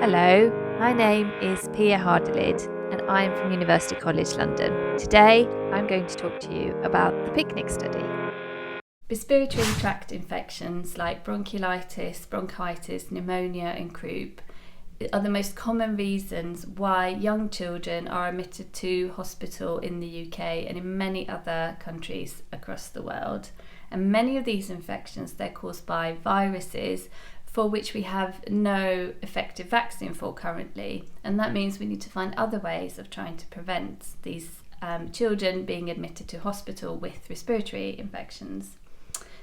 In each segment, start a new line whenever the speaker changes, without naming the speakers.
Hello, my name is Pia Hardelid and I am from University College London. Today I'm going to talk to you about the PICNIC study. Respiratory tract infections like bronchiolitis, bronchitis, pneumonia and croup are the most common reasons why young children are admitted to hospital in the UK and in many other countries across the world. And many of these infections, they're caused by viruses for which we have no effective vaccine for currently. And that means we need to find other ways of trying to prevent these children being admitted to hospital with respiratory infections.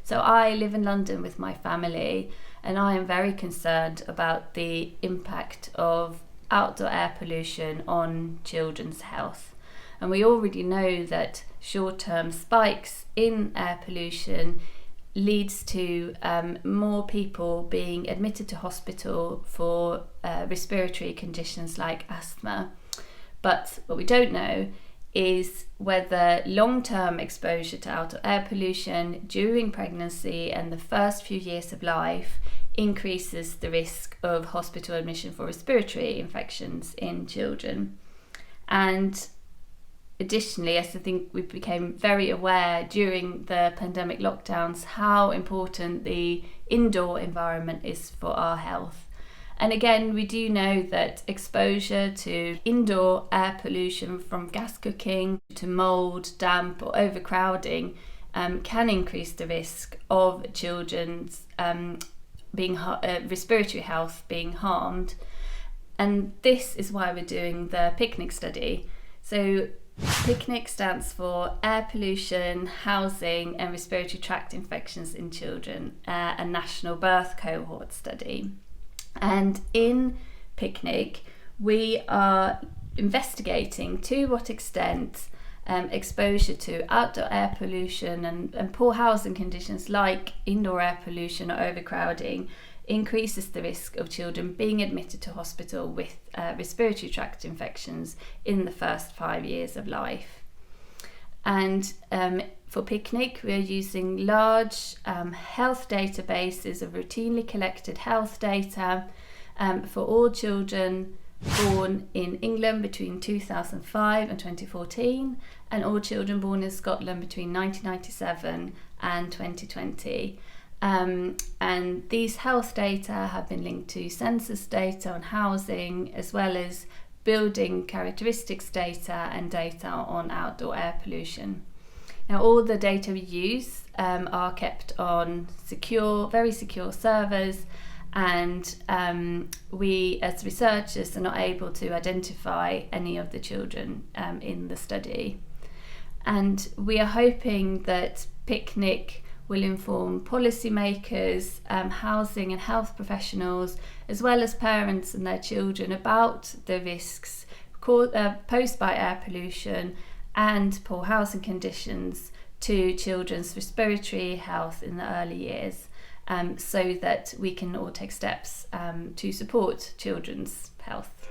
So I live in London with my family, and I am very concerned about the impact of outdoor air pollution on children's health. And we already know that short-term spikes in air pollution leads to more people being admitted to hospital for respiratory conditions like asthma. But what we don't know is whether long-term exposure to outdoor air pollution during pregnancy and the first few years of life increases the risk of hospital admission for respiratory infections in children. And additionally, as I think we became very aware during the pandemic lockdowns how important the indoor environment is for our health. And again, we do know that exposure to indoor air pollution from gas cooking to mould, damp or overcrowding can increase the risk of children's respiratory health being harmed. And this is why we're doing the PICNIC study. So PICNIC stands for Air Pollution, Housing and Respiratory Tract Infections in Children, a national birth cohort study. And in PICNIC, we are investigating to what extent exposure to outdoor air pollution and poor housing conditions like indoor air pollution or overcrowding increases the risk of children being admitted to hospital with respiratory tract infections in the first 5 years of life. And for PICNIC, we are using large health databases of routinely collected health data for all children born in England between 2005 and 2014 and all children born in Scotland between 1997 and 2020. And these health data have been linked to census data on housing as well as building characteristics data and data on outdoor air pollution. Now all the data we use are kept on very secure servers, and we as researchers are not able to identify any of the children in the study. And we are hoping that PICNIC will inform policymakers, housing and health professionals, as well as parents and their children about the risks posed by air pollution and poor housing conditions to children's respiratory health in the early years, so that we can all take steps to support children's health.